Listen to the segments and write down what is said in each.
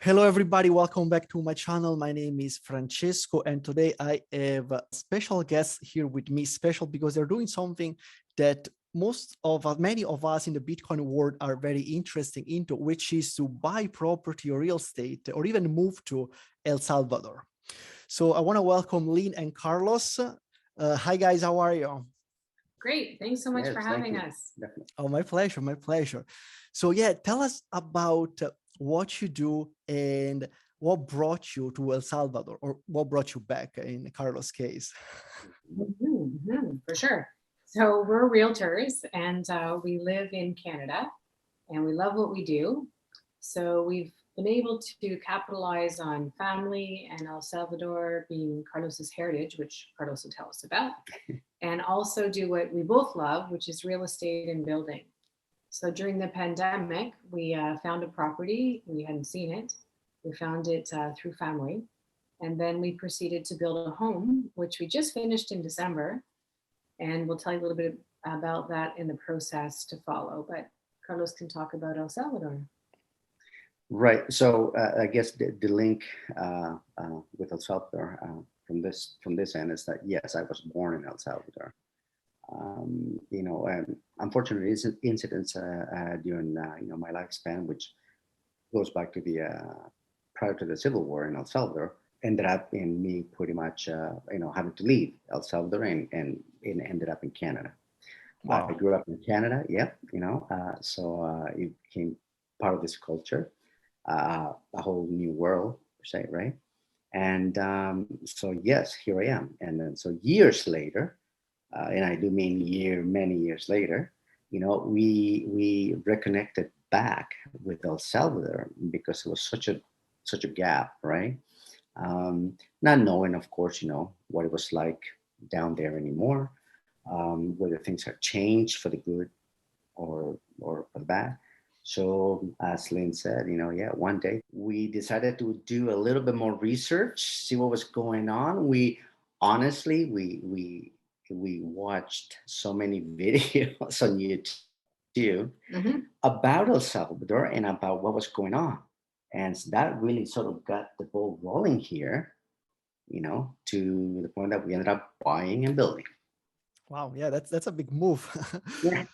Hello, everybody. Welcome back to my channel. My name is Francesco, and today I have a special guest here with me. Special because they're doing something that many of us in the Bitcoin world are very interested into, which is to buy property or real estate or even move to El Salvador. So I want to welcome Lynn and Carlos. Hi, guys. How are you? Great. Thanks so much for having us. Definitely. Oh, my pleasure. My pleasure. So yeah, tell us about what you do and what brought you to El Salvador, or what brought you back in Carlos' case. For sure. So we're realtors and we live in Canada and we love what we do. So we've been able to capitalize on family and El Salvador being Carlos's heritage, which Carlos will tell us about, and also do what we both love, which is real estate and building. So during the pandemic, we found a property. We hadn't seen it. We found it through family. And then we proceeded to build a home, which we just finished in December. And we'll tell you a little bit about that in the process to follow. But Carlos can talk about El Salvador. Right. So I guess the link with El Salvador from this end is that yes, I was born in El Salvador. And unfortunately, incidents during my lifespan, which goes back to the prior to the Civil War in El Salvador, ended up in me pretty much having to leave El Salvador and ended up in Canada. Wow. I grew up in Canada, so it became part of this culture, a whole new world per se, right? And so yes, here I am. And then so years later. And I do mean many years later, we reconnected back with El Salvador because it was such a gap, right? Not knowing, of course, what it was like down there anymore, whether things have changed for the good or for the bad. So as Lynn said, one day we decided to do a little bit more research, see what was going on. We honestly, we watched so many videos on YouTube about El Salvador and about what was going on. And that really sort of got the ball rolling here, to the point that we ended up buying and building. Wow, yeah, that's a big move. Yeah.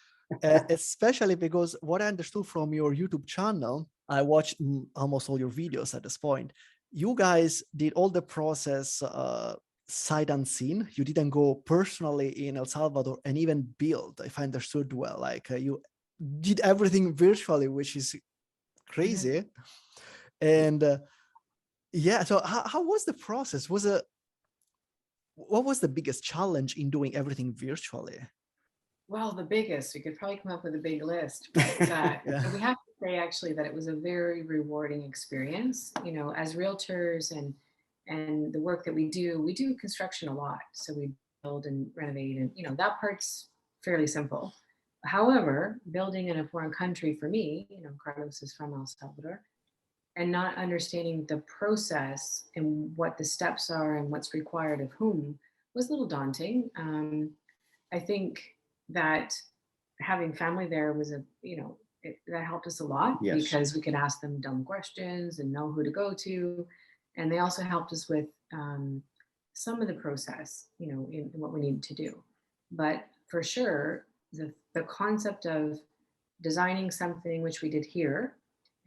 Especially because what I understood from your YouTube channel, I watched almost all your videos at this point. You guys did all the process sight unseen. You didn't go personally in El Salvador and even build, if I understood well. Like you did everything virtually, which is crazy. And yeah, so how was the process? What was the biggest challenge in doing everything virtually? Well, the biggest, we could probably come up with a big list, but Yeah. we have to say actually that it was a very rewarding experience. As realtors and the work that we do construction a lot. So we build and renovate, and that part's fairly simple. However, building in a foreign country for me, Carlos is from El Salvador, and not understanding the process and what the steps are and what's required of whom was a little daunting. I think that having family there was that helped us a lot. Yes. Because we could ask them dumb questions and know who to go to. And they also helped us with some of the process, in what we needed to do. But for sure, the concept of designing something, which we did here,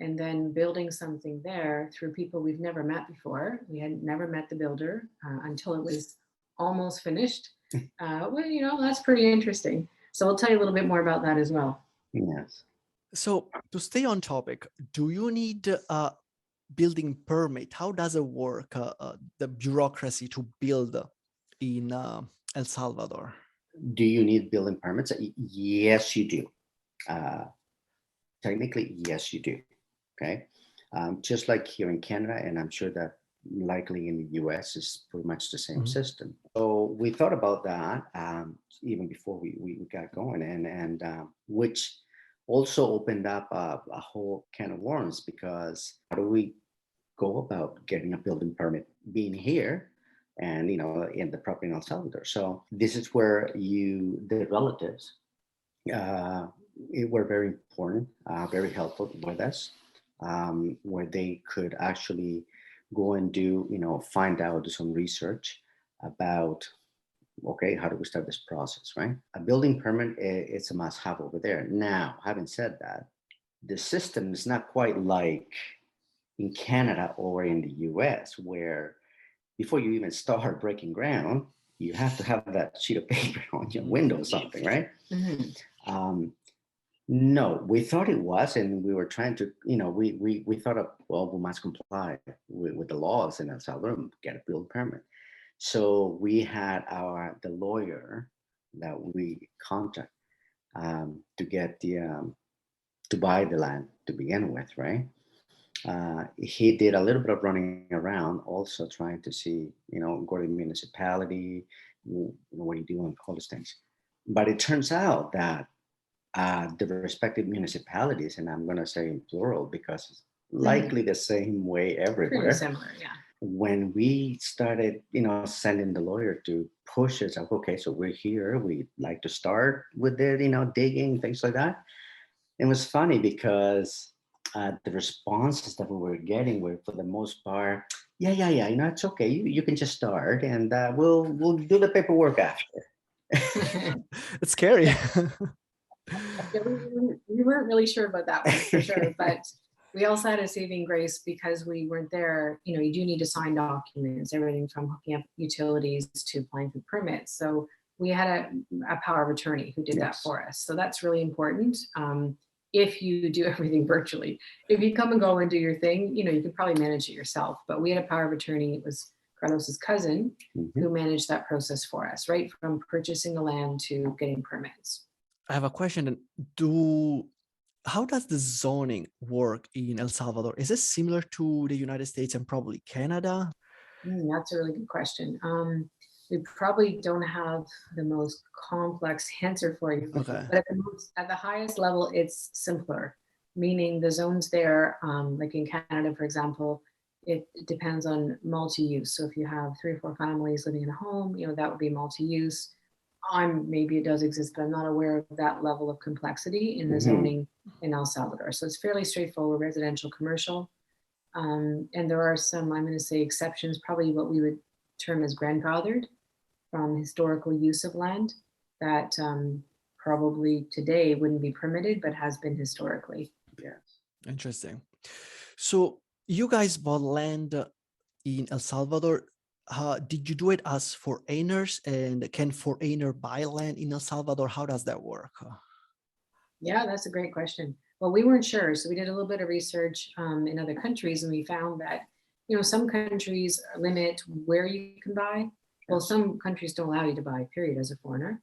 and then building something there through people we've never met before. We had never met the builder until it was almost finished. That's pretty interesting. So I'll tell you a little bit more about that as well. Yes. So to stay on topic, do you need a building permit? How does it work, the bureaucracy to build in El Salvador? Do you need building permits? Yes, you do. Technically, yes, you do. Okay. Just like here in Canada, and I'm sure that likely in the US is pretty much the same system. So we thought about that even before we got going, and which also opened up a whole can of worms, because how do we go about getting a building permit being here and in the property in El Salvador? So this is where the relatives were very important, very helpful with us. where they could actually go and do, find out, do some research about, okay, how do we start this process, right? A building permit, it's a must have over there. Now, having said that, the system is not quite like in Canada or in the US, where before you even start breaking ground, you have to have that sheet of paper on your window or something, right? Mhm. Um, no, we thought it was, and we were trying to, we thought of, well, we must comply with the laws in El Salvador and get a building permit. So we had the lawyer that we contact to get to buy the land to begin with, right? He did a little bit of running around, also trying to see, go to the municipality, what do you do, and all those things. But it turns out that the respective municipalities, and I'm going to say in plural because it's Mhm. likely the same way Pretty everywhere. similar, yeah. When we started, sending the lawyer to push it, like, okay, so we're here, we like to start with it, digging, things like that. It was funny because the responses that we were getting were, for the most part, yeah, yeah, yeah, it's okay. You can just start, and we'll do the paperwork after. It's scary. Yeah, we weren't really sure about that one for sure, but we also had a saving grace because we weren't there. You do need to sign documents, everything from hooking up utilities to applying for permits. So we had a power of attorney who did that Yes. for us. So that's really important. If you do everything virtually, if you come and go and do your thing, you can probably manage it yourself. But we had a power of attorney. It was Carlos's cousin Mhm. who managed that process for us, right from purchasing the land to getting permits. I have a question. Do How does the zoning work in El Salvador? Is it similar to the United States and probably Canada? That's a really good question. We probably don't have the most complex answer for you, Okay. but at the highest level, it's simpler. Meaning the zones there, like in Canada, for example, it depends on multi-use. So if you have 3 or 4 families living in a home, that would be multi-use. Maybe it does exist, but I'm not aware of that level of complexity in the Mhm. zoning in El Salvador. So it's fairly straightforward, residential, commercial. And there are some, I'm going to say, exceptions, probably what we would term as grandfathered from historical use of land that probably today wouldn't be permitted, but has been historically. Yes. Interesting. So you guys bought land in El Salvador. Did you do it as foreigners? And can foreigner buy land in El Salvador? How does that work? Yeah, that's a great question. Well, we weren't sure, so we did a little bit of research in other countries, and we found that some countries limit where you can buy. Well, Yes. some countries don't allow you to buy, period, as a foreigner.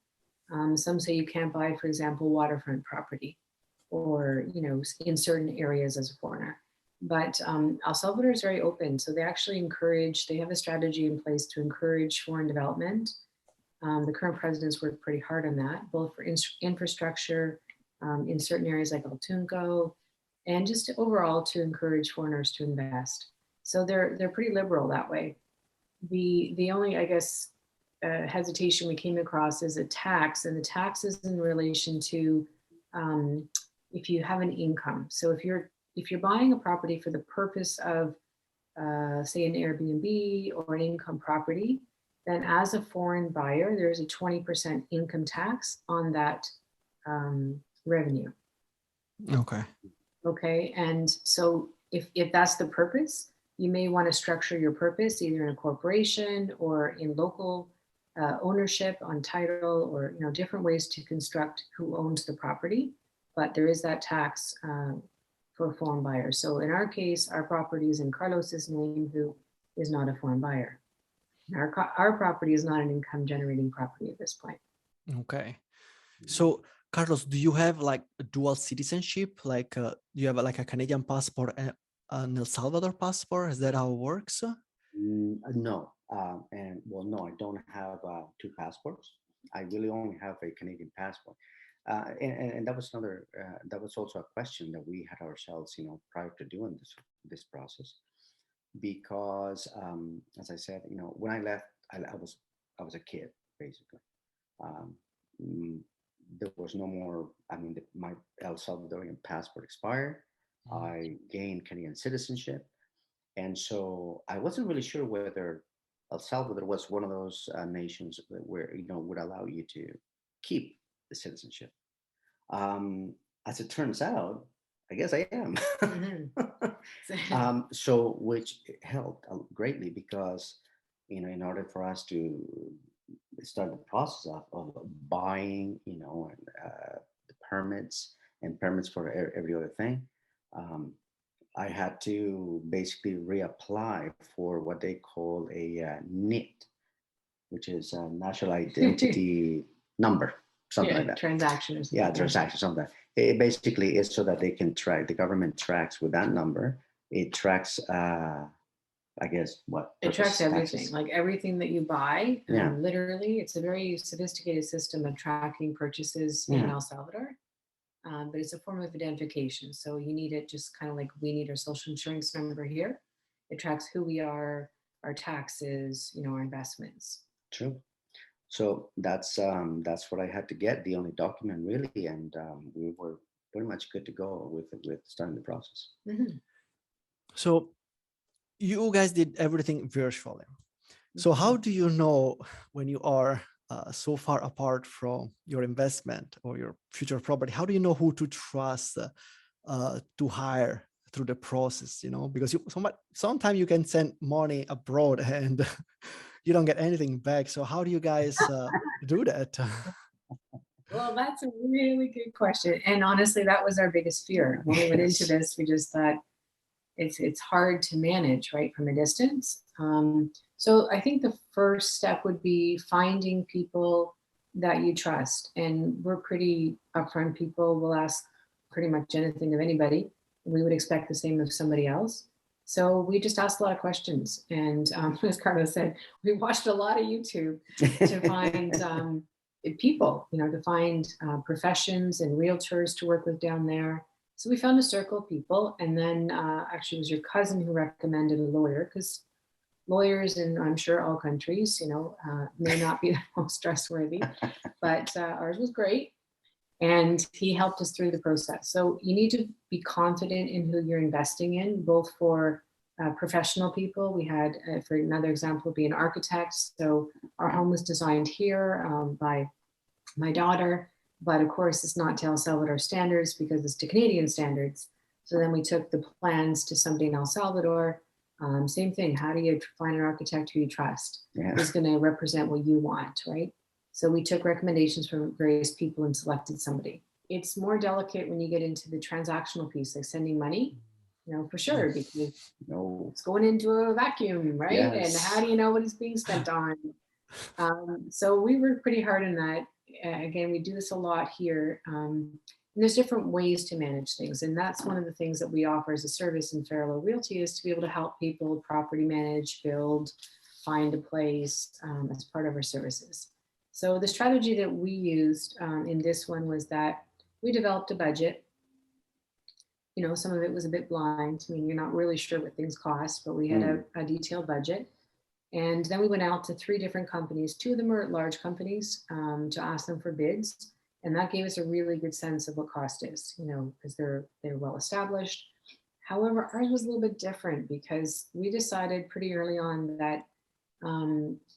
Some say you can't buy, for example, waterfront property, or in certain areas as a foreigner. But El Salvador is very open, so they actually encourage. They have a strategy in place to encourage foreign development. The current president's worked pretty hard on that, both for infrastructure in certain areas like Altunco, and just overall to encourage foreigners to invest. So they're pretty liberal that way. The only, I guess, hesitation we came across is a tax, and the tax is in relation to um, if you have an income. So if you're buying a property for the purpose of say an Airbnb or an income property, then as a foreign buyer, there's a 20% income tax on that revenue. Okay. Okay. And so if that's the purpose, you may want to structure your purpose either in a corporation or in local ownership on title, or different ways to construct who owns the property. But there is that tax for foreign buyers. So in our case, our property is in Carlos's name, who is not a foreign buyer. Our property is not an income generating property at this point. Okay. So, Carlos, do you have like a dual citizenship? Like, do you have like a Canadian passport and an El Salvador passport? Is that how it works? No, and well, no, I don't have two passports. I really only have a Canadian passport, and that was another. That was also a question that we had ourselves, prior to doing this process, because as I said, when I left, I was a kid basically. Um, mm, there was no more. I mean, my El Salvadorian passport expired, I gained Canadian citizenship. And so I wasn't really sure whether El Salvador was one of those nations where, would allow you to keep the citizenship. As it turns out, I guess I am. So which helped greatly because, in order for us to start the process of buying, the permits and permits for every other thing, I had to basically reapply for what they call a NIT, which is a national identity number, something like that. Transaction or something. Yeah, transaction, something. It basically is so that they can track, the government tracks with that number. It tracks, I guess, what? It tracks everything, taxes. like everything that you buy. Yeah. Literally, it's a very sophisticated system of tracking purchases in El Salvador. But it's a form of identification. So you need it just kind of like we need our social insurance number here. It tracks who we are, our taxes, our investments. True. So that's what I had to get, the only document really, and we were pretty much good to go with starting the process. So you guys did everything virtually. So how do you know when you are so far apart from your investment or your future property? How do you know who to trust to hire through the process? Because sometimes you can send money abroad and you don't get anything back. So how do you guys do that? Well, that's a really good question. And honestly, that was our biggest fear. When we went into this, we just thought it's hard to manage, right, from a distance. So I think the first step would be finding people that you trust. And we're pretty upfront people. We'll ask pretty much anything of anybody. We would expect the same of somebody else. So we just asked a lot of questions. And as Carlos said, we watched a lot of YouTube to find people, to find professions and realtors to work with down there. So we found a circle of people. And then actually it was your cousin who recommended a lawyer, because lawyers in, I'm sure, all countries, may not be the most trustworthy, but ours was great. And he helped us through the process. So you need to be confident in who you're investing in, both for professional people. We had, for another example, be an architect. So our home was designed here by my daughter, but of course it's not to El Salvador standards because it's to Canadian standards. So then we took the plans to somebody in El Salvador. Same thing. How do you find an architect who you trust? Who's going to represent what you want, right? So we took recommendations from various people and selected somebody. It's more delicate when you get into the transactional piece, like sending money, for sure, because it's going into a vacuum, right? Yes. And how do you know what it's being spent on? So we worked pretty hard on that. Again, we do this a lot here. And there's different ways to manage things. And that's one of the things that we offer as a service in Faralo Realty, is to be able to help people property manage, build, find a place as part of our services. So the strategy that we used in this one was that we developed a budget. Some of it was a bit blind. I mean, you're not really sure what things cost, but we had a detailed budget. And then we went out to 3 different companies. 2 of them are large companies to ask them for bids. And that gave us a really good sense of what cost is, because they're well established. However, ours was a little bit different because we decided pretty early on that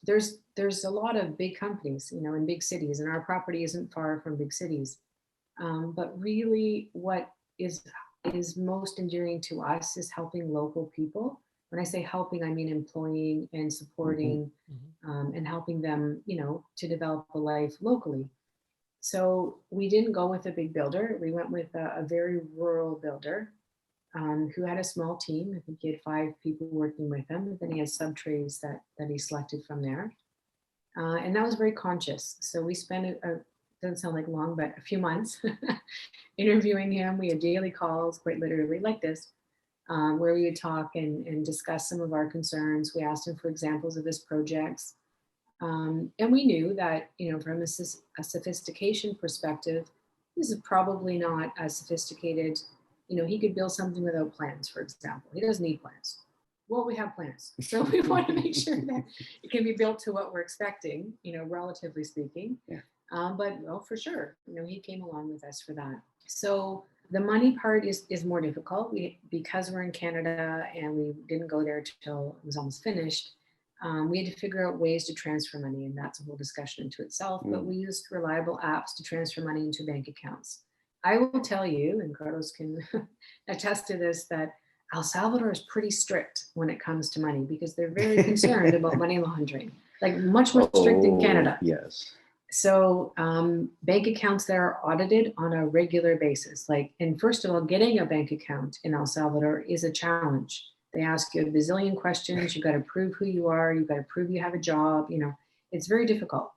there's a lot of big companies, in big cities, and our property isn't far from big cities. But really what is most endearing to us is helping local people. When I say helping, I mean employing and supporting and helping them, to develop a life locally. So we didn't go with a big builder. We went with a very rural builder who had a small team. I think he had 5 people working with him. And then he had sub-trades that he selected from there. And that was very conscious. So we spent, doesn't sound like long, but a few months interviewing him. We had daily calls, quite literally like this, where we would talk and discuss some of our concerns. We asked him for examples of his projects. And we knew that, from a sophistication perspective, this is probably not as sophisticated. He could build something without plans, for example. He doesn't need plans. Well, we have plans. So we want to make sure that it can be built to what we're expecting, relatively speaking. Yeah. But for sure, he came along with us for that. So The money part is more difficult. Because we're in Canada and we didn't go there till it was almost finished. We had to figure out ways to transfer money, and that's a whole discussion into itself. But we used reliable apps to transfer money into bank accounts. I will tell you, and Carlos can attest to this, that El Salvador is pretty strict when it comes to money because they're very concerned about money laundering, like much more strict than Canada. Yes. So bank accounts there are audited on a regular basis. And first of all, getting a bank account in El Salvador is a challenge. They ask you a bazillion questions. You've got to prove who you are. You've got to prove you have a job. It's very difficult.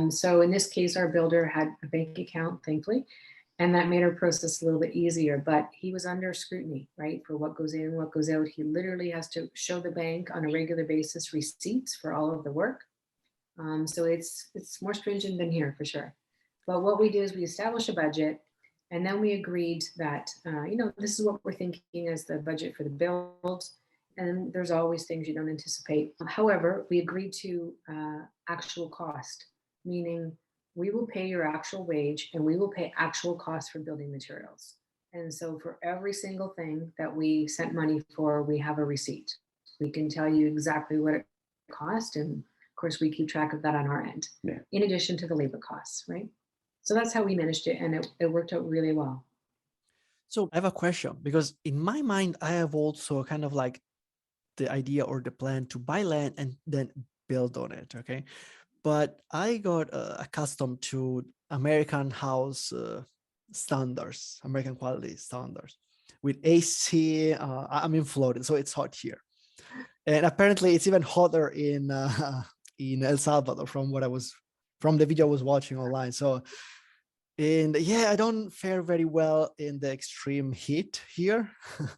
So in this case, our builder had a bank account, thankfully, and that made our process a little bit easier. But he was under scrutiny, right, for what goes in, what goes out. He literally has to show the bank on a regular basis receipts for all of the work. So it's more stringent than here for sure. But what we did is we established a budget, and then we agreed that this is what we're thinking as the budget for the build. And there's always things you don't anticipate. However, we agreed to actual cost, meaning we will pay your actual wage and we will pay actual cost for building materials. And so for every single thing that we sent money for, we have a receipt. We can tell you exactly what it cost, and of course, we keep track of that on our end, in addition to the labor costs, right? So that's how we managed it, and it worked out really well. So I have a question, because in my mind, I have also kind of like the idea or the plan to buy land and then build on it, okay? But I got accustomed to American house standards, American quality standards with AC. I'm in Florida, so it's hot here. And apparently it's even hotter in El Salvador from the video I was watching online. So, and yeah, I don't fare very well in the extreme heat here. So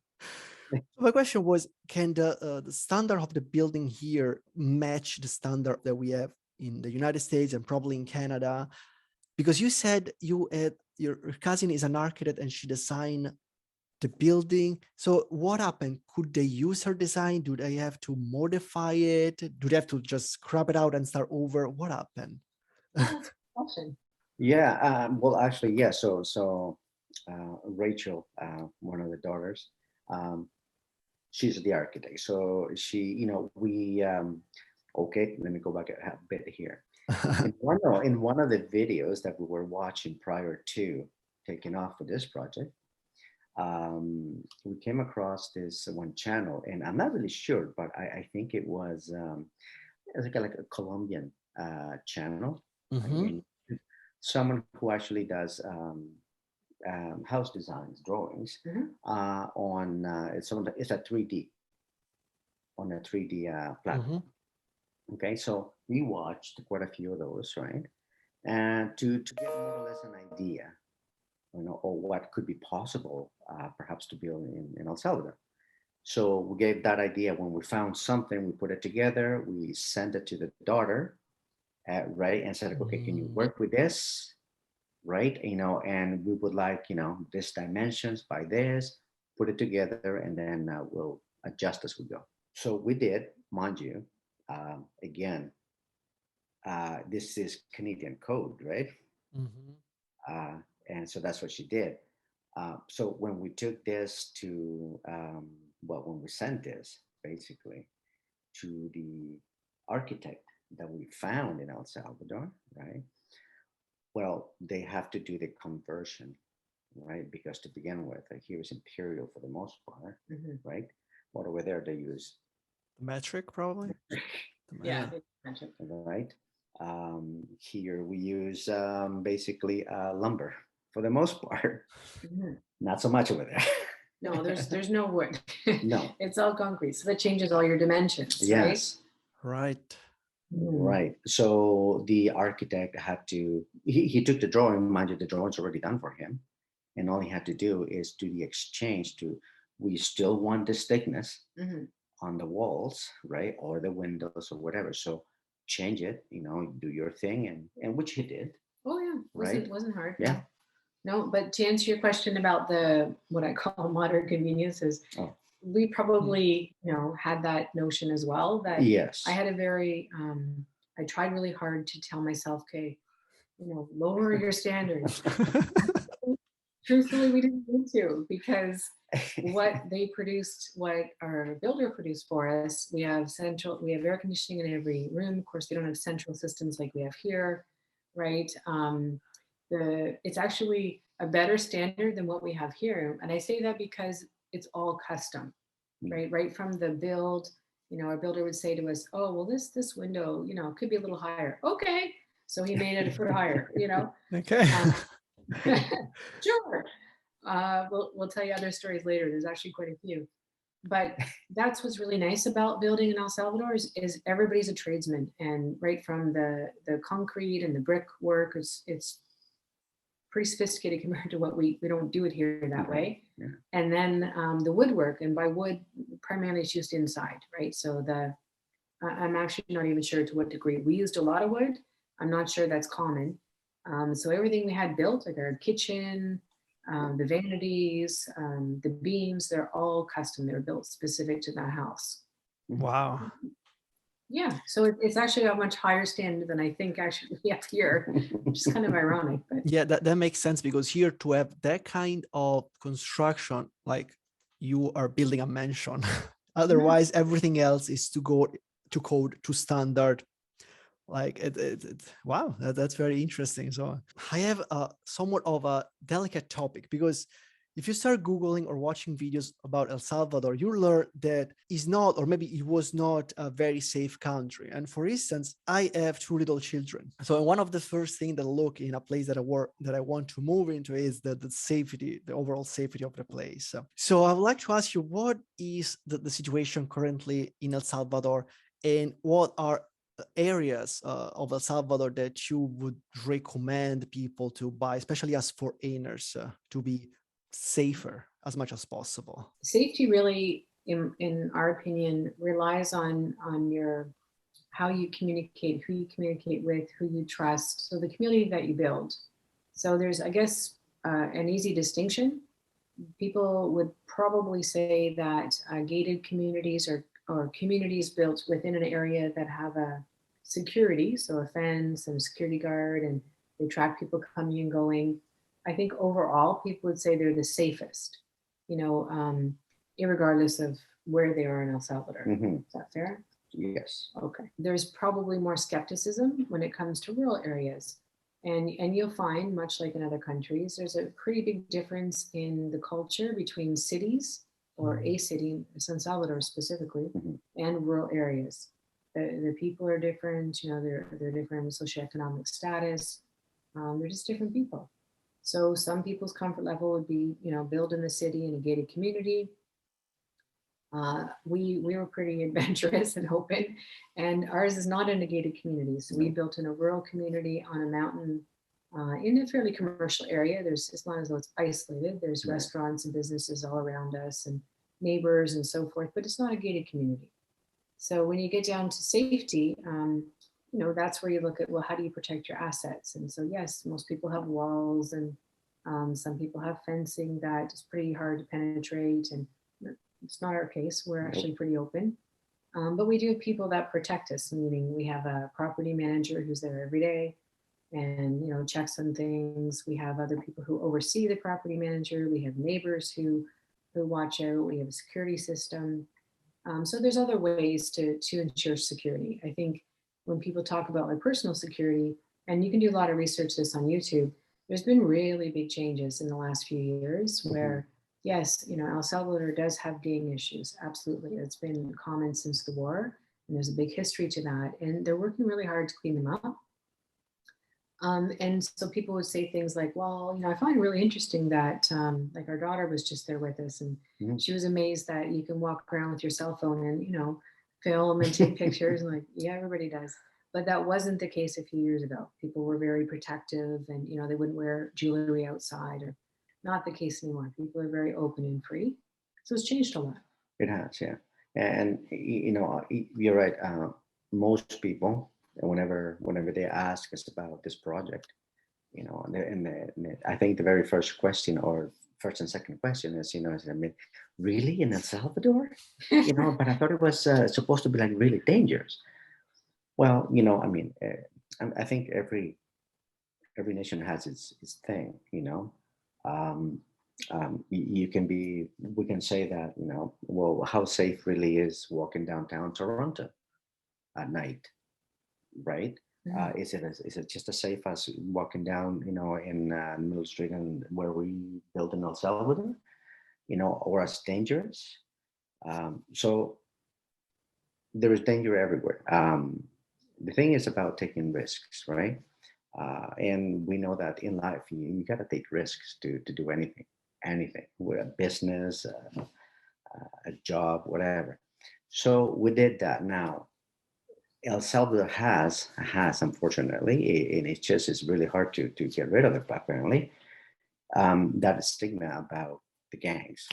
my question was, can the standard of the building here match the standard that we have in the United States and probably in Canada? Because you said your cousin is an architect and she designed the building. So what happened? Could they use her design? Do they have to modify it? Do they have to just scrap it out and start over? What happened? That's a question. Yeah. Well, actually, yeah. So Rachel, one of the daughters, she's the architect. So we. Okay, let me go back a bit here. In one of the videos that we were watching prior to taking off for this project, we came across this one channel, and I'm not really sure, but I think it was like a Colombian channel. Mm-hmm. Someone who actually does house designs, drawings on it's a 3D on a 3D platform. Mm-hmm. Okay, so we watched quite a few of those, right? And to get more or less an idea, or what could be possible, perhaps to build in El Salvador. So we gave that idea. When we found something, we put it together, we sent it to the daughter, right? And said, okay, can you work with this? Right? And we would like, this dimensions by this, put it together, and then we'll adjust as we go. So we did, mind you, again, this is Canadian code, right? Mm-hmm. And so that's what she did. So when we took this to, when we sent this basically to the architect that we found in El Salvador, right? Well, they have to do the conversion, right? Because to begin with, here is imperial for the most part, right? But over there, they use The metric, probably. Yeah. Right. Here we use basically lumber for the most part. Not so much over there. No, there's no wood. No. It's all concrete. So that changes all your dimensions, Yes. Right. Right. So the architect had to, he took the drawing, mind you, the drawing's already done for him. And all he had to do is do the exchange we still want this thickness on the walls, right? Or the windows or whatever. So change it, do your thing, and which he did. Oh yeah. Right. Wasn't hard. Yeah. No, but to answer your question about what I call modern conveniences, we probably, had that notion as well, that yes. I had a very, I tried really hard to tell myself, okay, lower your standards. Truthfully, we didn't need to, because what they produced, what our builder produced for us, we have air conditioning in every room. Of course, they don't have central systems like we have here, right? It's actually a better standard than what we have here. And I say that because it's all custom, right? Right from the build, our builder would say to us, "Oh, well, this window, could be a little higher." Okay, so he made it a foot higher. Okay. Um, sure. We'll tell you other stories later. There's actually quite a few. But that's what's really nice about building in El Salvador is everybody's a tradesman. And right from the concrete and the brick work, it's pretty sophisticated compared to what we don't do it here that way. Yeah. And then the woodwork, and by wood, primarily it's used inside, right? So I'm actually not even sure to what degree. We used a lot of wood. I'm not sure that's common. So everything we had built, like our kitchen, the vanities, the beams, they're all custom. They're built specific to that house. Wow. Yeah, so it's actually a much higher standard than I think actually we have here, which is kind of ironic. But Yeah, that makes sense, because here to have that kind of construction, like you are building a mansion. Otherwise, everything else is to go to code, to standard. Like wow, that's very interesting. So I have somewhat of a delicate topic, because if you start Googling or watching videos about El Salvador, you learn that it's not, or maybe it was not, a very safe country. And for instance, I have two little children. So one of the first things that I look in a place that I want to move into is the safety, the overall safety of the place. So I would like to ask you, what is the situation currently in El Salvador, and what are areas of El Salvador that you would recommend people to buy, especially as foreigners, to be safer as much as possible? safety really, in our opinion, relies on your how you communicate, who you communicate with, who you trust. So the community that you build. So there's, I guess, an easy distinction. People would probably say that gated communities or communities built within an area that have a security, so a fence and a security guard, and they track people coming and going. I think overall, people would say they're the safest, you know, irregardless of where they are in El Salvador. Mhm. Is that fair? Yes. Okay. There's probably more skepticism when it comes to rural areas. And you'll find, much like in other countries, there's a pretty big difference in the culture between cities, or a city, San Salvador specifically, Mhm. and rural areas. The people are different, they're different socioeconomic status. They're just different people. So some people's comfort level would be, build in the city in a gated community. We were pretty adventurous and open, and ours is not in a gated community. So we built in a rural community on a mountain, in a fairly commercial area. It's not as though it's isolated. There's restaurants and businesses all around us, and neighbors and so forth, but it's not a gated community. So when you get down to safety, that's where you look at, well, how do you protect your assets? And so, yes, most people have walls, and some people have fencing that is pretty hard to penetrate. And it's not our case. We're actually pretty open. But we do have people that protect us, meaning we have a property manager who's there every day and, checks on things. We have other people who oversee the property manager. We have neighbors who watch out. We have a security system. So there's other ways to ensure security. I think when people talk about like personal security, and you can do a lot of research this on YouTube, there's been really big changes in the last few years where, yes, El Salvador does have gang issues. Absolutely. It's been common since the war, and there's a big history to that. And they're working really hard to clean them up. And so people would say things like, well, I find it really interesting that like our daughter was just there with us, and she was amazed that you can walk around with your cell phone and, film and take pictures. And like, yeah, everybody does. But that wasn't the case a few years ago. People were very protective, and, they wouldn't wear jewelry outside, or not the case anymore. People are very open and free. So it's changed a lot. It has, yeah. And you're right. Most people, whenever they ask us about this project, I think the very first question, or first and second question, is, I mean, really, in El Salvador? But I thought it was supposed to be like really dangerous. Well, I mean, I think every nation has its thing, Um, you can be, we can say that, well, how safe really is walking downtown Toronto at night, right? Mhm. Is it just as safe as walking down, in Middle Street and where we built in El Salvador, or as dangerous? So there is danger everywhere. The thing is about taking risks, right? And we know that in life, you got to take risks to do anything, with a business, a job, whatever. So we did that. Now, El Salvador has unfortunately, and it's really hard to get rid of it. Apparently, that stigma about the gangs,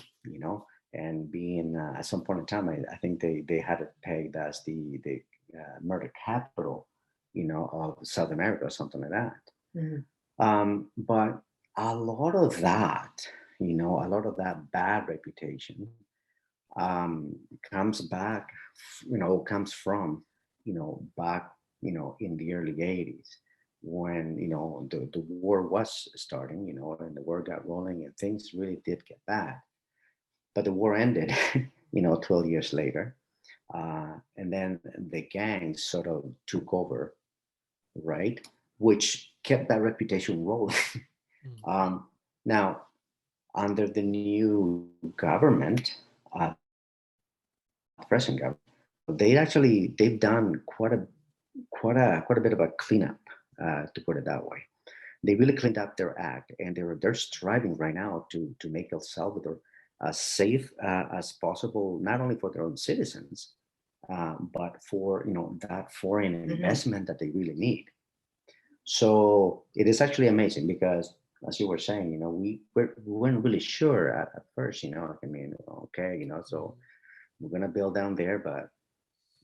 and being at some point in time, I think they had it pegged as the murder capital, of South America or something like that. Mhm. But a lot of that, a lot of that bad reputation comes back, comes from, back, in the early 80s when, the war was starting, and the war got rolling and things really did get bad. But the war ended, 12 years later. And then the gangs sort of took over, right? Which kept that reputation rolling. Mm. Now, under the new government, present government, they've done quite a bit of a cleanup, to put it that way. They really cleaned up their act, and they're striving right now to make El Salvador as safe as possible, not only for their own citizens, but for that foreign Mhm. investment that they really need. So it is actually amazing because, as you were saying, we weren't really sure at first. I mean, okay, so we're gonna build down there, but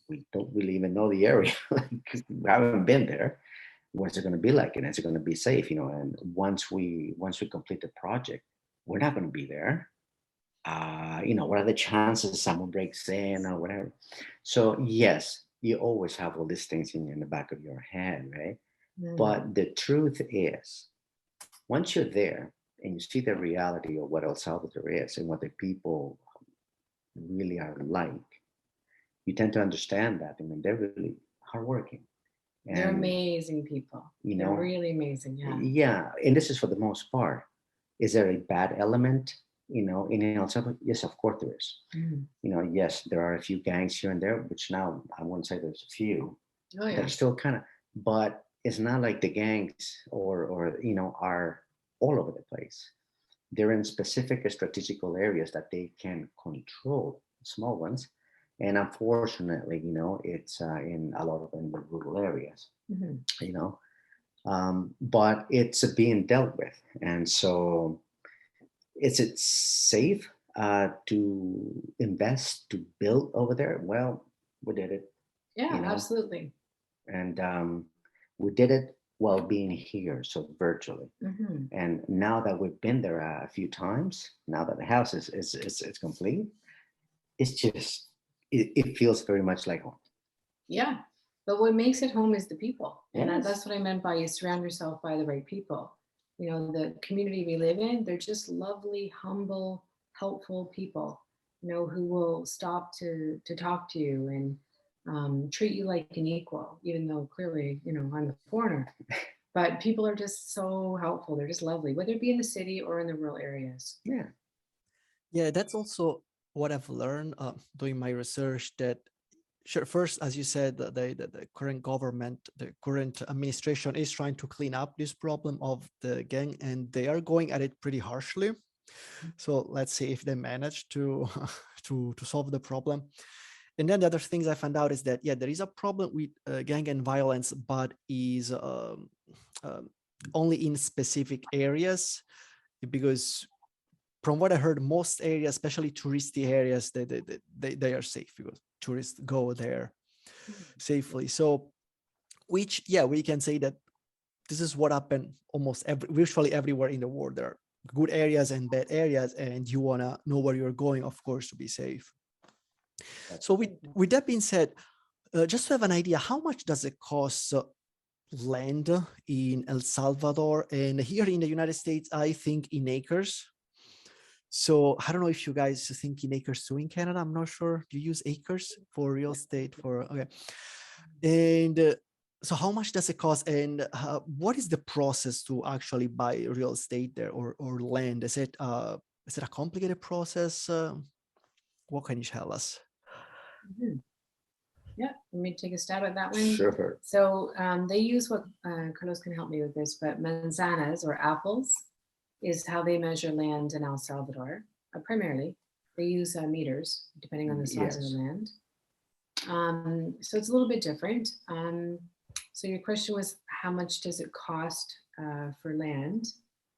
we don't really even know the area. Like, we haven't been there. What's it going to be like, and is it going to be safe? And once we complete the project, we're not going to be there. What are the chances someone breaks in or whatever? So yes, you always have all these things in the back of your head, right? Mhm. But the truth is, once you're there and you see the reality of what El Salvador is and what the people really are like, you tend to understand that. I mean, they're really hardworking. They're And, amazing people. you They're know, really amazing. Yeah. yeah, and this is for the most part. Is there a bad element, in El Salvador? Yes, of course there is. Mhm. Yes, there are a few gangs here and there, which now I wouldn't say there's a few. Oh They're yeah. still kind of, but it's not like the gangs are all over the place. They're in specific strategical areas that they can control, small ones. And unfortunately, it's in a lot of in the rural areas, Mhm. you know, but it's being dealt with. And so, is it safe to invest, to build over there? Well, we did it, you Yeah, know, absolutely. and we did it while being here, so virtually. Mhm. And now that we've been there a few times, now that the house is complete, it's just it feels very much like home. Yeah. But what makes it home is the people. And Yes. that's what I meant by you surround yourself by the right people. The community we live in, they're just lovely, humble, helpful people, who will stop to talk to you and treat you like an equal, even though clearly, I'm a foreigner. But people are just so helpful. They're just lovely, whether it be in the city or in the rural areas. Yeah. Yeah, that's also what I've learned doing my research. That sure, first, as you said, the current government, the current administration is trying to clean up this problem of the gang, and they are going at it pretty harshly. So let's see if they manage to to solve the problem. And then the other things I found out is that yeah, there is a problem with gang and violence, but is um, only in specific areas, because from what I heard, most areas, especially touristy areas, they are safe because tourists go there safely. So, which yeah, we can say that this is what happened virtually everywhere in the world. There are good areas and bad areas, and you wanna know where you're going, of course, to be safe. That's So right. with that being said, just to have an idea, how much does it cost land in El Salvador, and here in the United States, I think in acres. So I don't know if you guys think in acres too in Canada. I'm not sure. Do you use acres for real estate? For okay, and so how much does it cost, and what is the process to actually buy real estate there or land? Is it a complicated process? What can you tell us? Mhm. Yeah, let me take a stab at that one. Sure. So they use what Carlos can help me with this, but manzanas or apples is how they measure land in El Salvador. Primarily, they use meters depending on the size of Yes. the land. So it's a little bit different. So your question was, how much does it cost for land?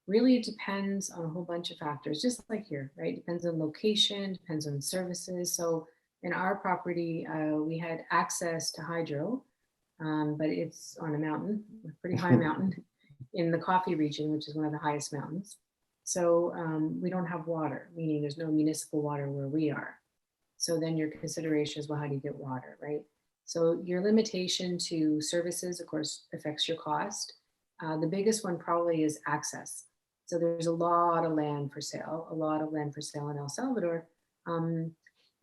Really, it depends on a whole bunch of factors, just like here, right? Depends on location, depends on services. So in our property, we had access to hydro, but it's on a mountain, a pretty high mountain in the coffee region, which is one of the highest mountains. So we don't have water, meaning there's no municipal water where we are. So then your consideration is, well, how do you get water, right? So your limitation to services, of course, affects your cost. The biggest one probably is access. So there's a lot of land for sale, a lot of land for sale in El Salvador.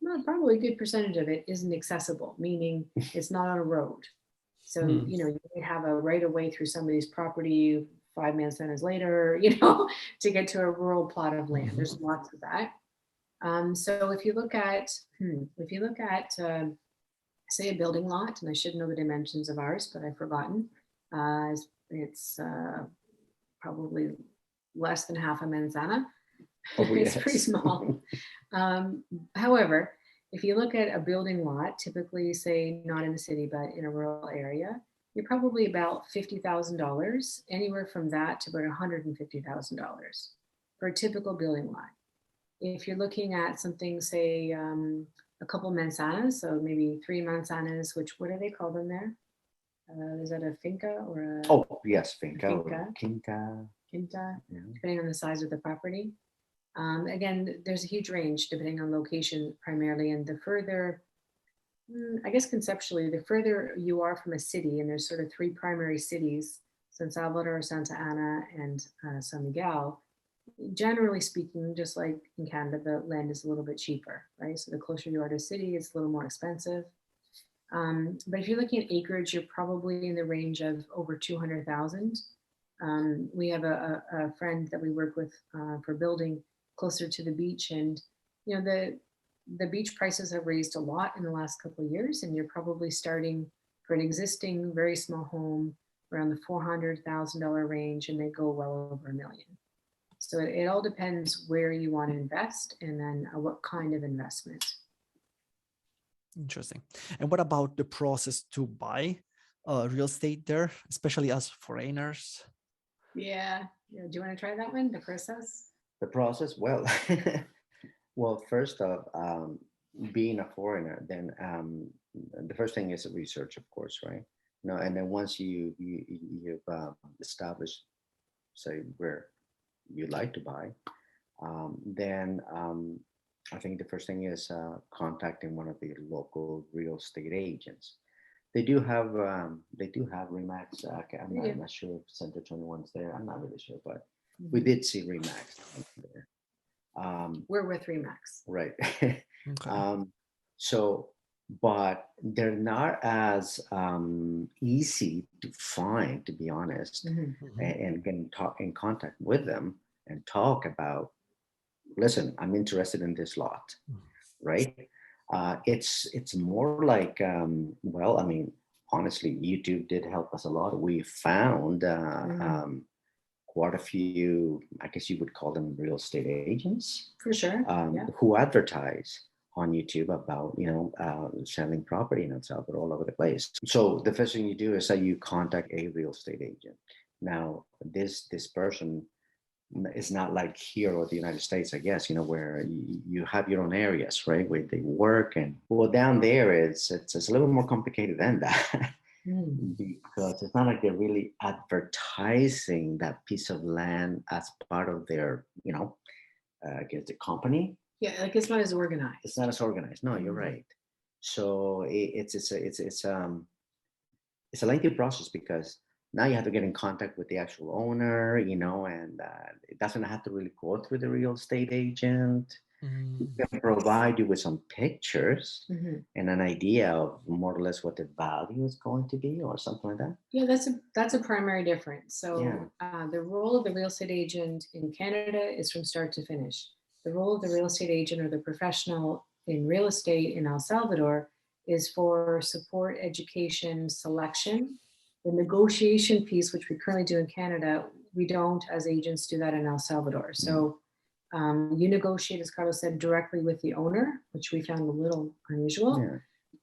Not probably a good percentage of it isn't accessible, meaning it's not on a road. So, you know, you may have a right of way through somebody's property 5 minutes later, you know, to get to a rural plot of land. There's lots of that. So if you look at, say a building lot, and I should know the dimensions of ours, but I've forgotten. It's probably less than half a manzana. Oh, It's pretty yes. small. However, if you look at a building lot, typically say not in the city, but in a rural area, you're probably about $50,000, anywhere from that to about $150,000 for a typical building lot. If you're looking at something, say, a couple manzanas, so maybe 3 manzanas, which, what do they call them there? Is that a finca or a Oh, yes, finca or finca? quinta. Quinta, Yeah. depending on the size of the property. Again, there's a huge range depending on location primarily, and the further, I guess conceptually, the further you are from a city, and there's sort of three primary cities, San Salvador, Santa Ana, and San Miguel. Generally speaking, just like in Canada, the land is a little bit cheaper, right? So the closer you are to a city, it's a little more expensive. But if you're looking at acreage, you're probably in the range of over 200,000. We have a friend that we work with for building closer to the beach, and you know the beach prices have raised a lot in the last couple of years, and you're probably starting for an existing very small home around the $400,000 range, and they go well over $1 million. So it all depends where you want to invest and then what kind of investment. Interesting. And what about the process to buy real estate there, especially as foreigners? Yeah. Do you want to try that one, the process? The process, well, well, first off, being a foreigner, then the first thing is research, of course, right? You know, and then once you've established, say, where you'd like to buy, then I think the first thing is contacting one of the local real estate agents. They do have Remax. I'm not sure if Center 21's there. I'm not really sure, but we did see Remax there. We're with Remax. Right. Okay. So, but they're not as easy to find, to be honest, and get in contact with them and talk about, listen, I'm interested in this lot, right? It's more like, well, I mean, honestly, YouTube did help us a lot. We found quite a few, I guess you would call them real estate agents, For sure. who advertise on YouTube about, you know, selling property in El Salvador all over the place. So the first thing you do is that you contact a real estate agent. Now, this person is not like here or the United States, I guess, you know, where you have your own areas, right, where they work. And well, down there, it's a little more complicated than that. Because it's not like they're really advertising that piece of land as part of their, you know, I guess the company. Yeah, like it's not as organized. It's not as organized. No, you're right. So it's a lengthy process because Now you have to get in contact with the actual owner, and it doesn't have to really go through the real estate agent. Mm. It can provide you with some pictures Mhm. and an idea of more or less what the value is going to be or something like that. Yeah, that's a primary difference. So Yeah. the role of the real estate agent in Canada is from start to finish. The role of the real estate agent or the professional in real estate in El Salvador is for support, education, selection. The negotiation piece, which we currently do in Canada, we don't as agents do that in El Salvador. Mm. So you negotiate, as Carlos said, directly with the owner, which we found a little unusual. Yeah.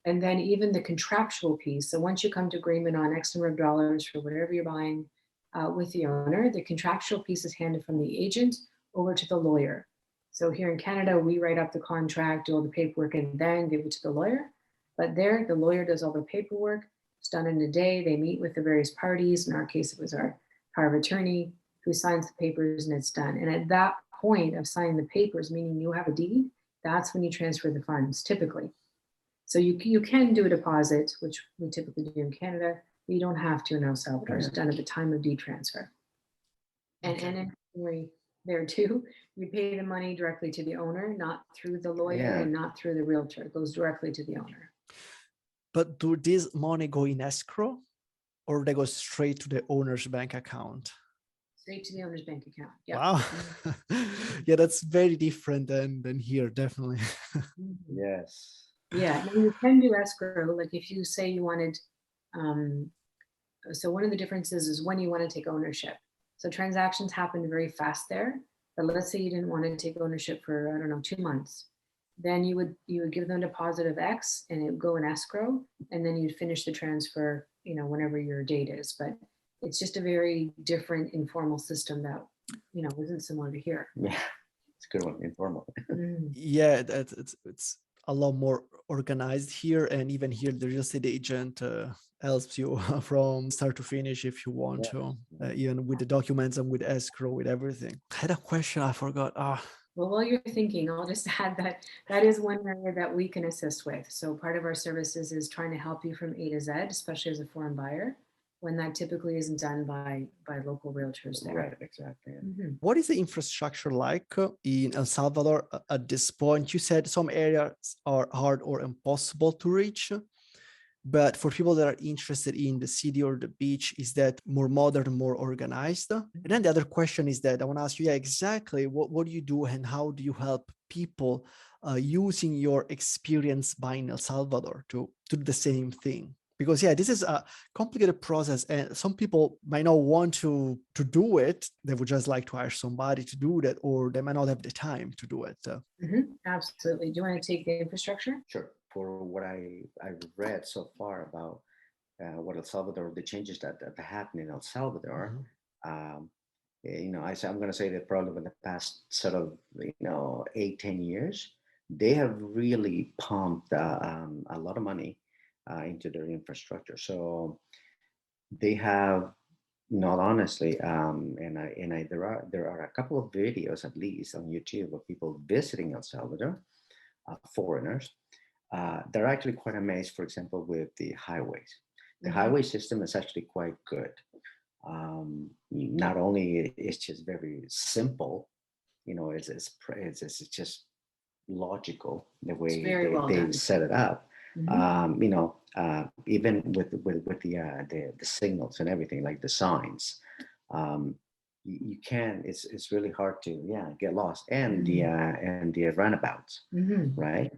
And then even the contractual piece. So once you come to agreement on X number of dollars for whatever you're buying with the owner, the contractual piece is handed from the agent over to the lawyer. So here in Canada, we write up the contract, do all the paperwork, and then give it to the lawyer. But there, the lawyer does all the paperwork. It's done in a day. They meet with the various parties. In our case, it was our power of attorney who signs the papers, and it's done. And at that point of signing the papers, meaning you have a deed, that's when you transfer the funds, typically. So you can do a deposit, which we typically do in Canada, but you don't have to in El Salvador. It's done at the time of deed transfer. And interestingly, there too, you pay the money directly to the owner, not through the lawyer Yeah. and not through the realtor. It goes directly to the owner. But do this money go in escrow or they go straight to the owner's bank account? Straight to the owner's bank account. Yeah. Wow. Yeah, that's very different than here, definitely. Yes. Yeah. Now you can do escrow. Like if you say you wanted, so one of the differences is when you want to take ownership. So transactions happen very fast there. But let's say you didn't want to take ownership for, I don't know, 2 months. Then you would give them a deposit of X and it would go in escrow, and then you'd finish the transfer, whenever your date is. But it's just a very different informal system that, isn't similar to here. Yeah. It's a good one. Informal. Mm. Yeah, it's a lot more organized here, and even here the real estate agent helps you from start to finish if you want to, even with the documents and with escrow, with everything. I had a question, I forgot. Well, while you're thinking, I'll just add that is one area that we can assist with. So part of our services is trying to help you from A to Z, especially as a foreign buyer, when that typically isn't done by local realtors there. Right. Exactly. Yeah. Mm-hmm. What is the infrastructure like in El Salvador at this point? You said some areas are hard or impossible to reach, but for people that are interested in the city or the beach, is that more modern, more organized? And then the other question is that I want to ask you, exactly what do you do and how do you help people using your experience buying El Salvador to do the same thing? Because this is a complicated process, and some people might not want to do it. They would just like to hire somebody to do that, or they might not have the time to do it. Absolutely. Do you want to take the infrastructure? Sure. For what I've read so far about what El Salvador, the changes that happened in El Salvador, I'm going to say that probably in the past sort of 8-10 years, they have really pumped a lot of money into their infrastructure. So they have, not honestly, there are a couple of videos at least on YouTube of people visiting El Salvador, foreigners. They're actually quite amazed, for example, with the highways. The highway system is actually quite good. Not only it's just very simple, it's just logical the way they set it up. Even with the signals and everything, like the signs, you can. It's really hard to get lost, and the roundabouts, right?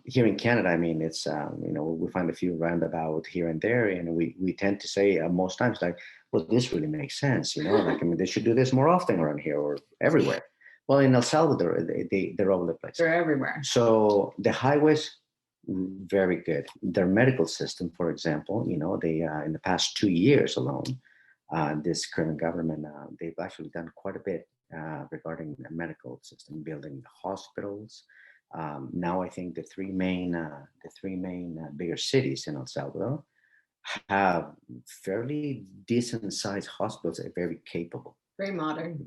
Here in Canada, I mean, it's we find a few roundabout here and there, and we tend to say most times like, well, this really makes sense, like, I mean, they should do this more often around here or everywhere. Well, in El Salvador, they're all over the place. They're everywhere. So the highways, very good. Their medical system, for example, they in the past 2 years alone, this current government, they've actually done quite a bit regarding the medical system, building hospitals. Now I think the three main bigger cities in El Salvador have fairly decent sized hospitals, very capable, very modern,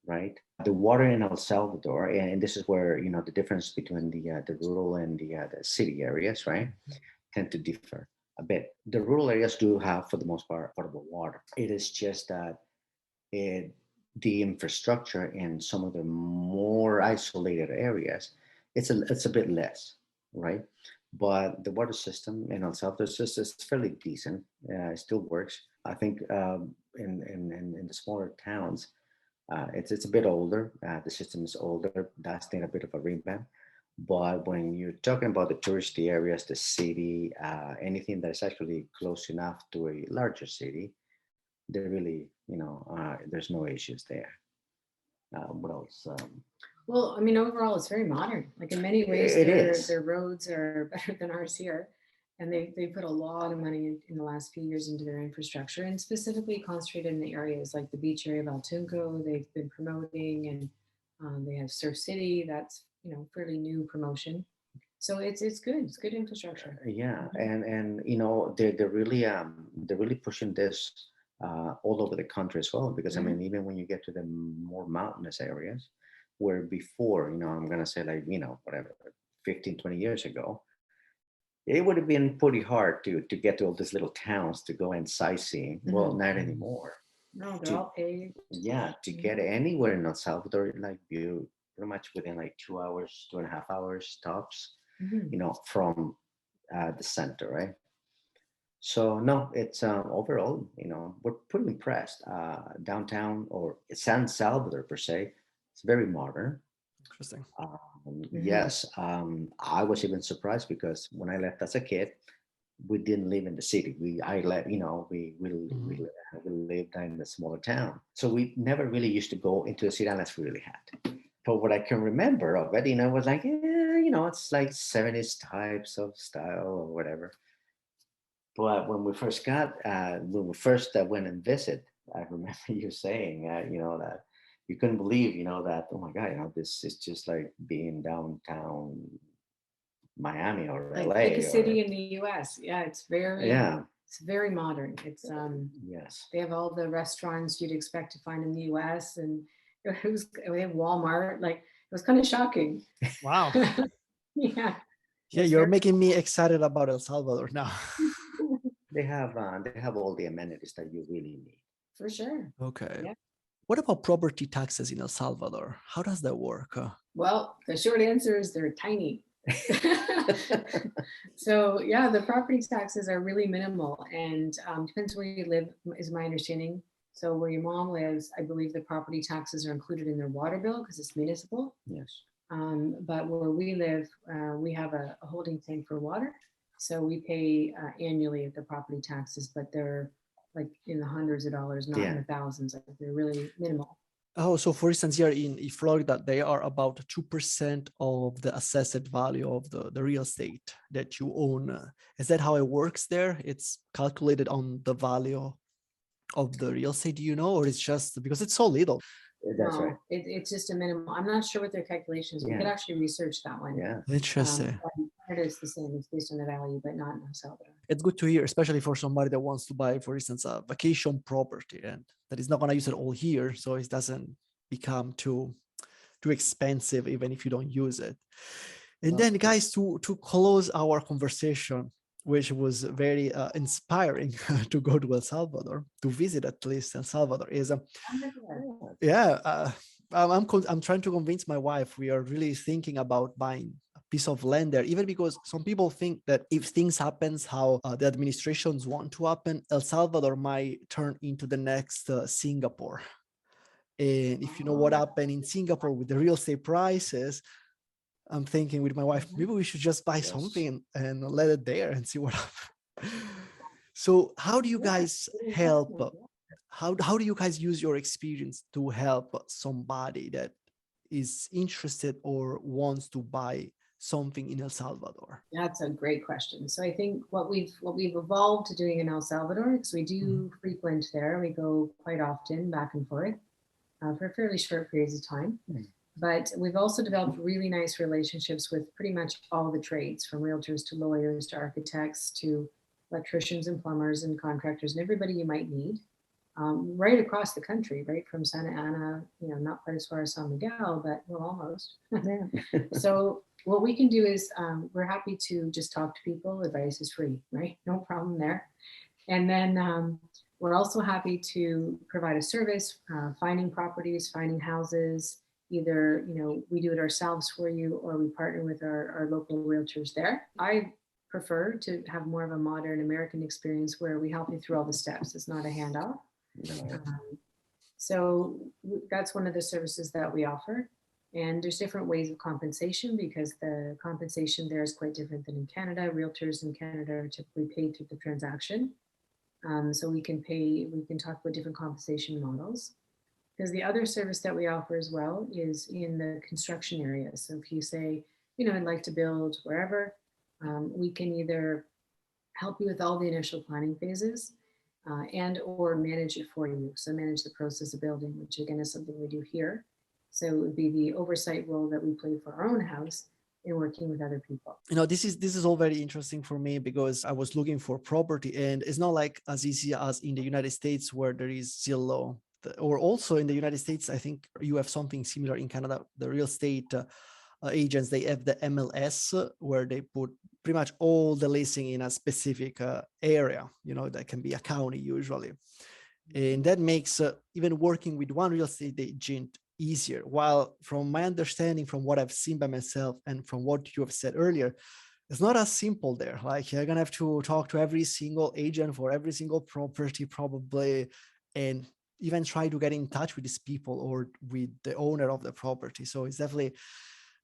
right? The water in El Salvador, and this is where the difference between the rural and the city areas, right, tend to differ. a bit. The rural areas do have, for the most part, potable water. It is just that it, the infrastructure in some of the more isolated areas, it's a bit less, right? But the water system in El Salvador is fairly decent. It still works. I think in the smaller towns, it's a bit older. The system is older. That's need a bit of a revamp. But when you're talking about the touristy areas, the city, anything that is actually close enough to a larger city, they really, there's no issues there. What else? Well, I mean, overall, it's very modern. Like in many ways, It is. their roads are better than ours here, and they put a lot of money in the last few years into their infrastructure, and specifically concentrated in the areas like the beach area of El Tunco. They've been promoting, and they have Surf City. That's fairly new promotion. So it's good. It's good infrastructure. Yeah, Mhm. and they're really pushing this all over the country as well. Because I Mhm. mean, even when you get to the more mountainous areas, where before, I'm gonna say like whatever, 15, 20 years ago, it would have been pretty hard to get to all these little towns to go and sightseeing. Well, Mhm. not anymore. No, they're To all paved. Yeah, to Mhm. get anywhere in El Salvador, like you pretty much within like 2 hours, 2.5 hours tops, Mhm. from the center, right? So no, it's overall, we're pretty impressed. Downtown or San Salvador per se, it's very modern. Interesting. Mhm. Yes, I was even surprised because when I left as a kid, we didn't live in the city. I left, Mhm. we lived in a smaller town, so we never really used to go into the city unless we really had. But what I can remember of it, was like, it's like 70s types of style or whatever. But when we first went and visit, I remember you saying, that you couldn't believe, that, oh my God, this is just like being downtown Miami or Like a LA or, city in the US. Yeah, yeah, it's very modern. It's yes. they have all the restaurants you'd expect to find in the US, and we have Walmart. Like it was kind of shocking. Wow. Yeah, Yeah, it's you're very making me excited about El Salvador now. They have all the amenities that you really need. for sure. Okay. Yeah. What about property taxes in El Salvador? How does that work? Well, the short answer is they're tiny. So yeah, the property taxes are really minimal, and depends where you live, is my understanding. So where your mom lives, I believe the property taxes are included in their water bill because it's municipal. Yes. But where we live, we have a holding tank for water. So we pay annually the property taxes, but they're like in the hundreds of dollars, not in Yeah. the thousands. Like they're really minimal. Oh, so for instance, here in Florida, they are about 2% of the assessed value of the real estate that you own. Is that how it works there? It's calculated on the value of the real estate, do you know, or it's just because it's so little? That's right. No, it's just a minimum. I'm not sure what their calculations. We could Yeah. actually research that one. Yeah. Interesting. But in Canada, it's the same. It's based on the value, but not in El Salvador. It's good to hear, especially for somebody that wants to buy, for instance, a vacation property and that is not going to use it all here, so it doesn't become too expensive even if you don't use it. And then, guys, to close our conversation, which was very inspiring to go to El Salvador, to visit at least El Salvador, is yeah. I'm trying to convince my wife. We are really thinking about buying a piece of land there, even because some people think that if things happens how the administrations want to happen, El Salvador might turn into the next Singapore. And if you know what happened in Singapore with the real estate prices, I'm thinking with my wife, maybe we should just buy Yes. something and let it there and see what happens. So how do you guys help? How do you guys use your experience to help somebody that is interested or wants to buy something in El Salvador? That's a great question. So I think what we've evolved to doing in El Salvador is we do frequent there. We go quite often back and forth for fairly short periods of time. But we've also developed really nice relationships with pretty much all the trades, from realtors to lawyers to architects to electricians and plumbers and contractors and everybody you might need. right across the country, right from Santa Ana, not quite as far as San Miguel, but well, almost. So what we can do is we're happy to just talk to people. Advice is free, right? No problem there. And then we're also happy to provide a service, finding properties, finding houses. Either, we do it ourselves for you, or we partner with our local realtors there. I prefer to have more of a modern American experience where we help you through all the steps. It's not a handoff. So that's one of the services that we offer. And there's different ways of compensation, because the compensation there is quite different than in Canada. Realtors in Canada are typically paid through the transaction. So we can talk about different compensation models. Because the other service that we offer as well is in the construction area. So if you say, I'd like to build wherever, we can either help you with all the initial planning phases and or manage it for you. So manage the process of building, which again is something we do here. So it would be the oversight role that we play for our own house in working with other people. This is all very interesting for me, because I was looking for property, and it's not like as easy as in the United States, where there is Zillow, or also in the United States, I think you have something similar in Canada. The real estate agents, they have the MLS, where they put pretty much all the listing in a specific area, that can be a county usually. And that makes even working with one real estate agent easier. While from my understanding, from what I've seen by myself and from what you have said earlier, it's not as simple there. Like, you're gonna have to talk to every single agent for every single property probably, and even try to get in touch with these people or with the owner of the property. So it's definitely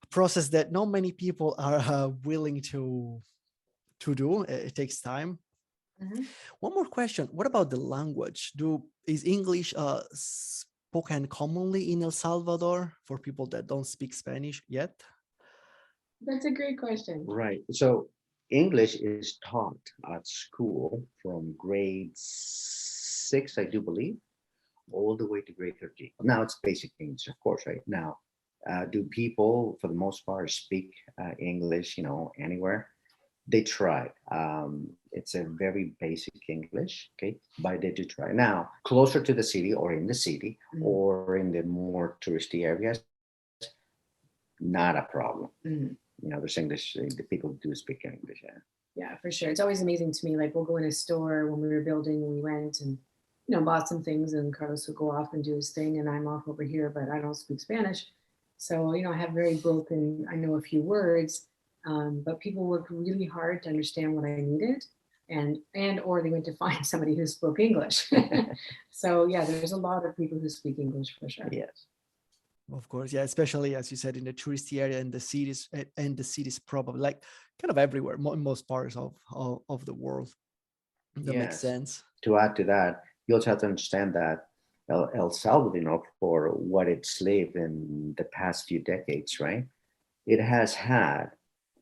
a process that not many people are willing to do. It takes time. Mm-hmm. One more question. What about the language? Is English spoken commonly in El Salvador for people that don't speak Spanish yet? That's a great question. Right. So English is taught at school from grade 6, I do believe, all the way to grade 13. Now it's basic English, of course, right? Now, do people, for the most part, speak English, anywhere? They try. It's a very basic English, okay? But they do try. Now, closer to the city or in the city or in the more touristy areas, not a problem. There's English, the people do speak English. Yeah, for sure. It's always amazing to me. Like, we'll go in a store when we were building, we went and, bought some things, and Carlos would go off and do his thing, and I'm off over here, but I don't speak Spanish. So, I have I know a few words, but people worked really hard to understand what I needed, or they went to find somebody who spoke English. So yeah, there's a lot of people who speak English for sure. Yes. Of course, yeah, especially as you said, in the touristy area and the cities probably, like, kind of everywhere, in most parts of the world. That makes sense. To add to that, you also have to understand that El Salvador, for what it's lived in the past few decades, right? It has had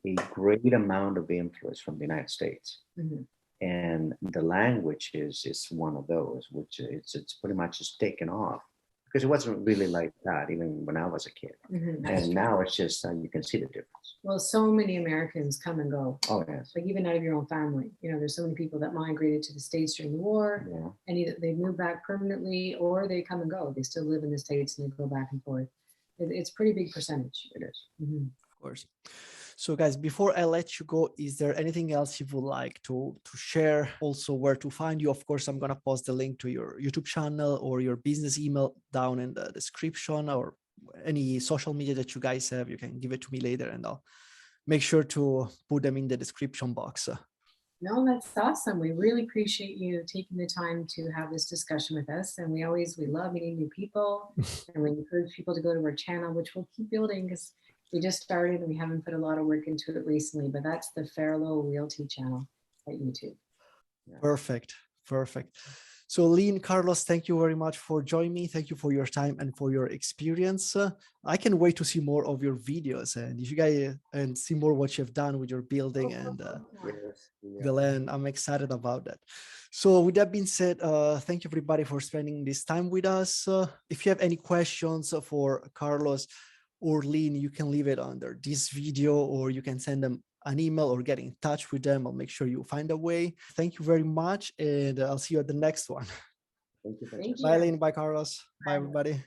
a great amount of influence from the United States. Mm-hmm. And the language is one of those, which it's pretty much just taken off. Because it wasn't really like that even when I was a kid. Mm-hmm. And now it's just, you can see the difference. Well, so many Americans come and go. Oh, yes. Like, even out of your own family. There's so many people that migrated to the States during the war, and either they move back permanently or they come and go. They still live in the States and they go back and forth. It's a pretty big percentage. It is. Mm-hmm. Of course. So guys, before I let you go, is there anything else you would like to share? Also, where to find you? Of course, I'm going to post the link to your YouTube channel or your business email down in the description, or any social media that you guys have. You can give it to me later and I'll make sure to put them in the description box. No, that's awesome. We really appreciate you taking the time to have this discussion with us. And we love meeting new people, and we encourage people to go to our channel, which we'll keep building because we just started and we haven't put a lot of work into it recently, but that's the Faralo Realty channel at YouTube. Yeah. Perfect. So Lynn, Carlos, thank you very much for joining me. Thank you for your time and for your experience. I can wait to see more of your videos, and if you guys and see more what you've done with your building and the land. I'm excited about that. So with that being said, thank you everybody for spending this time with us. If you have any questions for Carlos or Lynn, you can leave it under this video, or you can send them an email or get in touch with them. I'll make sure you find a way. Thank you very much, and I'll see you at the next one. Thank you for Thank Bye, you. Lynn. Bye, Carlos. Bye, Bye. everybody.